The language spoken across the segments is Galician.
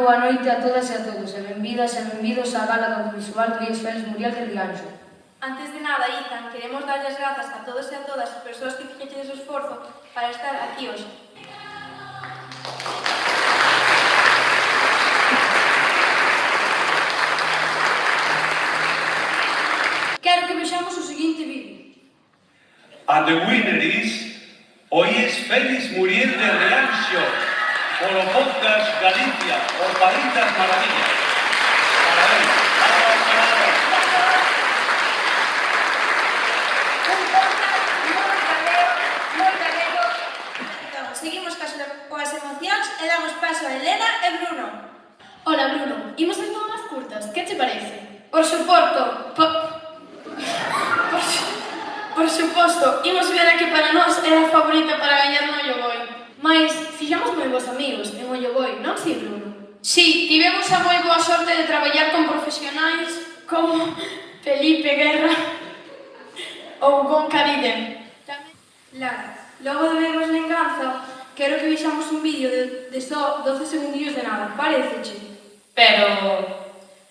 boa noite a todas e a todos e benvidas e benvidos á gala do audiovisual do IES Félix Muriel de Rianxo. Antes de nada, Izan, queremos darles grazas a todos e a todas as persoas que fixeches o esforzo para estar aquí hoxe. Quero que vexamos o seguinte vídeo. And the winner is o IES Félix Muriel de Rianxo, polo podcast Galicia, o País das Maravillas. Parabéns. Seguimos coas emocións e damos paso a Elena e Bruno. Hola Bruno, imos hacer unhas curtas, que te parece? Por suposto, Por suposto, imos ver a que para nós era a favorita para gañar no Ollogoi. Mais, fixamos moi bons amigos en Ollogoi, non si, Bruno? Si, tivemos a moi boa sorte de traballar con profesionais como Felipe Guerra ou Gon Cariden. Lara, logo de vermos Venganza, quero que vexamos un vídeo de só 12 segundillos de nada, pareceche? Pero...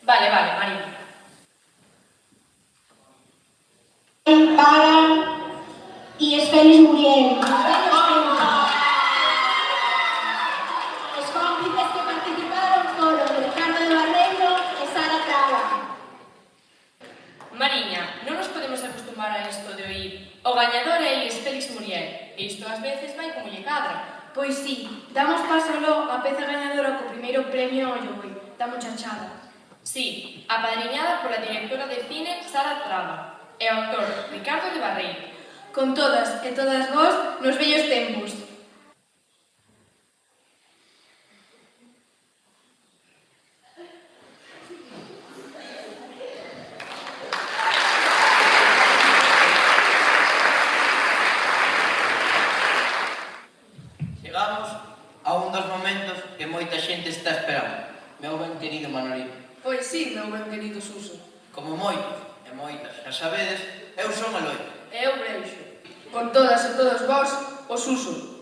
Vale, María. Para IES Félix Muriel. Os cómplices que participaron foron Ricardo de Barreiro e Sara Traba. Mariña, non nos podemos acostumar a isto de oír o gañador é IES Félix Muriel. Isto ás veces vai como lle cadra. Pois sí, damos paso logo a peza gañadora co primeiro premio ao Ollogoi, da muchachada. Sí, apadriñada pola directora de cine Sara Traba e o actor Ricardo de Barreiro. Con todas e todas vós nos vellos tempos. Chegamos a un dos momentos que moita xente está esperando. Meu ben querido Manolito. pois sí, meu ben querido Suso. Como moitos e moitas xa sabedes, eu son Eloi. E eu Breixo. Con todas e todos vós, o Suso.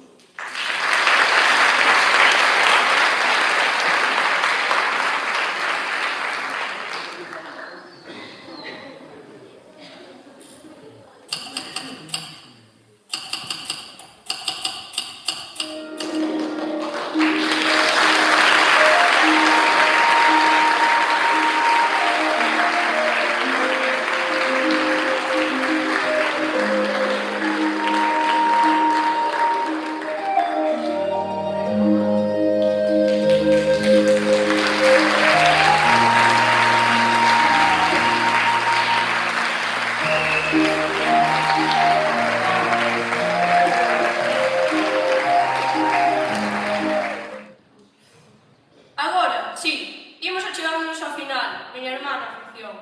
Agora, sí, imos achegarnos ao final, miña hermana afección.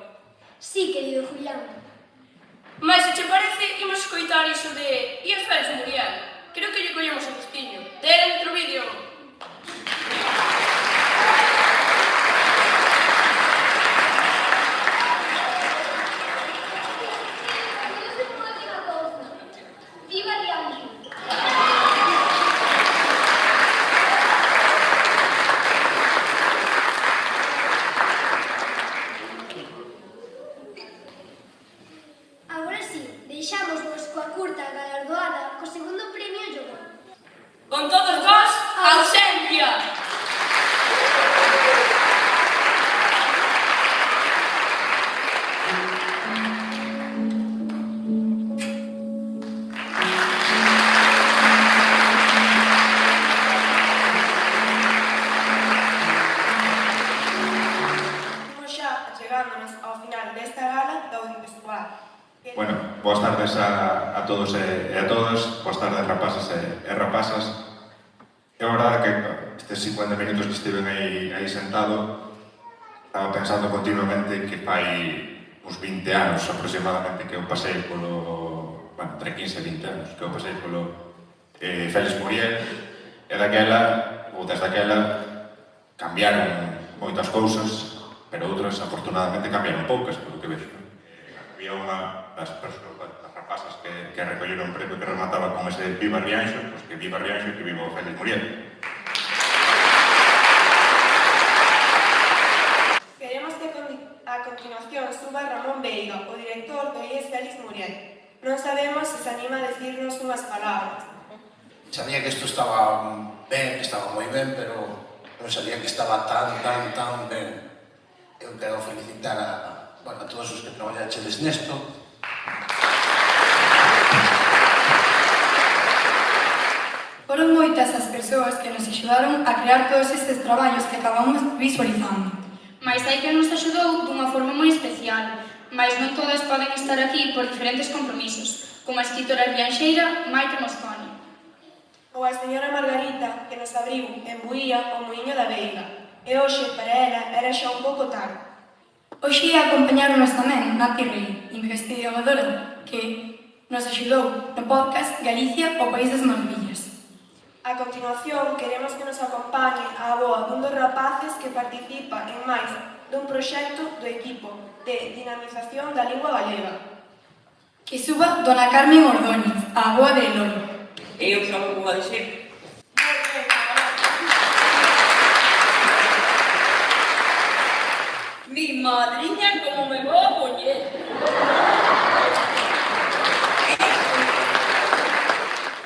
Sí, querido Julián. Mais, se che parece, imos escoitar iso de IES Félix Muriel. Creo que lle collemos o gustiño. Dentro vídeo! Viva Rianxo. Agora sí, deixámosvos coa curta galardoada co segundo premio Ollogoi. Con todos vós, ausencia! Estamos xa achegándonos ao final desta gala do audiovisual. Bueno, boas tardes a todos e a todas, boas tardes rapazas e rapazas. É verdade que estes 50 minutos que estiven aí sentado, estaba pensando continuamente que fai uns 20 anos aproximadamente que eu pasei polo... bueno, entre 15 e 20 anos que eu pasei polo Félix Muriel, e daquela, ou desde aquela, cambiaron moitas cousas, pero outras afortunadamente cambiaron poucas, polo que vexo. Había unha das persoas, das rapazas que recolleron un premio que remataba con ese Viva Rianxo, pois que Viva Rianxo e que viva o Félix Muriel. A continuación, suba Ramón Veiga, o director do IES Félix Muriel. Non sabemos se se anima a decirnos unhas palabras. Sabía que isto estaba ben, que estaba moi ben, pero non sabía que estaba tan ben. Eu quero felicitar a todos os que traballachedes nesto. Foron moitas as persoas que nos axudaron a crear todos estes traballos que acabamos visualizando. Mais hai que nos axudou dunha forma moi especial, mais non todas poden estar aquí por diferentes compromisos, como a escritora rianxeira Maite Mosconi. Ou a señora Margarita, que nos abriu en Buía o Muiño da Veiga, e hoxe, para ela, era xa un pouco tarde. Hoxe acompañáronos tamén Nati Rei, investigadora, que nos axudou no podcast Galicia, o País das Maravillas. A continuación, queremos que nos acompañe a avoa dun dos rapaces que participa en máis dun proxecto do equipo de dinamización da lingua galega. Que suba Dona Carmen Ordóñez, a avoa de Eloi. Eu só vou a dizer. Mi madriña como me vou a poñer.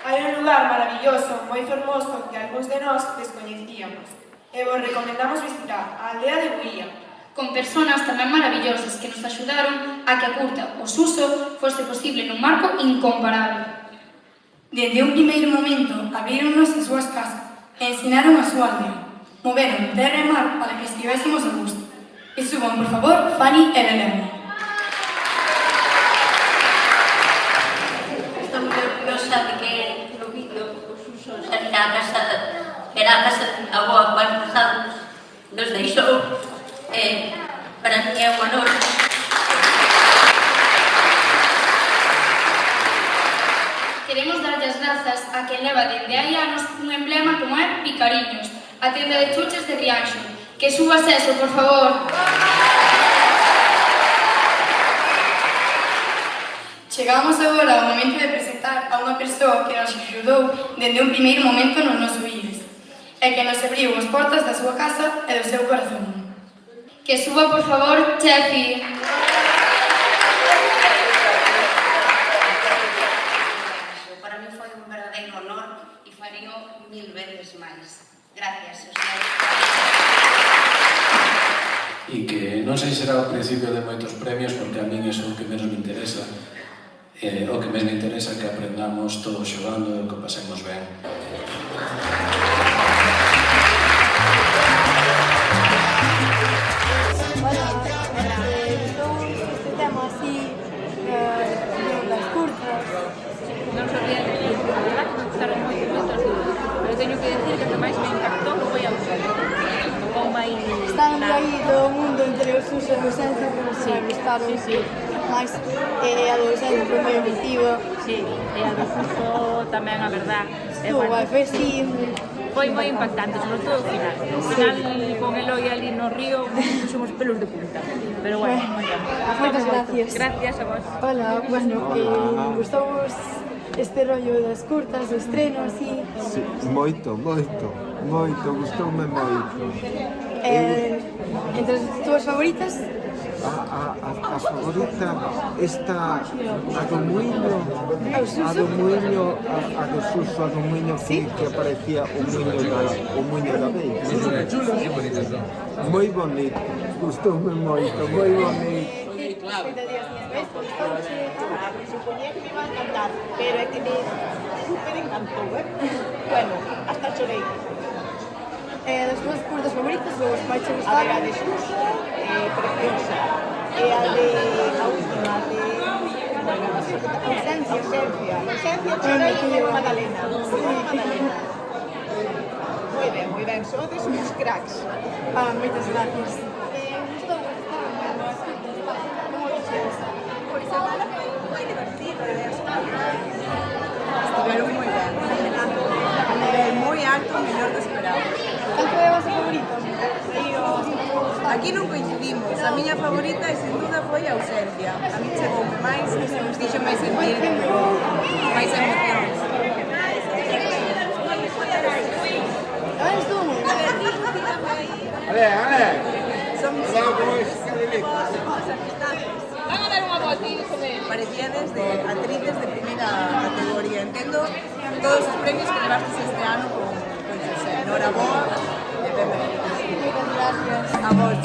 Hai un lugar maravilloso, moi fermoso, que algúns de nós descoñecíamos. E vos recomendamos visitar a aldea de Buía. Con persoas tamén maravillosas que nos axudaron a que a curta o Suso fose posible nun marco incomparable. Dende un primeiro momento, abríronnos as súas casas e ensinaron a súa aldea. Moveron terra e mar para que estivésemos a gusto. E suban, por favor, Fanny e Belén. Estou moi orgullosa de que no vídeo o Suso salirá a casa, era a casa de a avoa cual pasado nos deixou. Para mí é un honor. Queremos darlle as grazas a quen leva dende hai anos un emblema como é Picariños, a tenda de chuches de Rianxo. Que subas eso, por favor. Chegamos agora ao momento de presentar a unha persoa que nos axudou dende un primeiro momento no noso IES e que nos abriu as portas da súa casa e do seu corazón. Que suba, por favor, Chefi. Para mí foi un verdadeiro honor e farío 1000 veces máis. Gracias, E que non sei será o principio de moitos premios, porque a min é o que menos me interesa. O que menos me interesa é que aprendamos todos xogando e que pasemos ben. Este tema así, das curtas. Non sabía decir, a verdad que me gustaron moitas dúas, pero teño que decir que o que máis me impactou foi a Ausencia. O máis... Están aí do mundo entre os Suso e a Ausencia que nos gustaron máis, e a do Ausencia foi moi emotiva. Sí, e a do Suso tamén, a verdad. Foi moi impactante, sobre todo o final. O final, con Eloi ali no río, somos pelos de punta. Pero bueno, moitas gracias. Gracias a vos. Hola, bueno, gustou este rollo das curtas, do estreno, así? Sí, moito, gustoume moito. Entre as túas favoritas? A favorita está a do Muiño, a do Suso, a do Muiño que aparecía o Muiño da Veiga. Moi bonito, gustoume moito, moi bonito. Supoñía que me iba a encantar, pero é que me super encantou, Bueno, hasta chorei. Das túas curtas favoritas, os máis che A gustaron? ver, a de Suso, preciosa. E a última, Ausencia, chorei como Magdalena. Moi ben, sodes uns cracks. Moitas gracias. Pois a gala foi divertida, estiveron moi ben. A nivel moi alto, mellor do esperado. Cal foi a vosa favorita? Aquí non coincidimos. A miña favorita, e sen duda, foi a Ausencia. A mí chegoume máis, nos dixo máis sentir máis emocións. Ale! Somos vos amistades. Van a dar unha volta con él. Parecíades de actrices de primeira categoría. Entendo todos os premios que levastes este ano con Xosé. Enhoraboa e benvidos. Moitas gracias. A vos.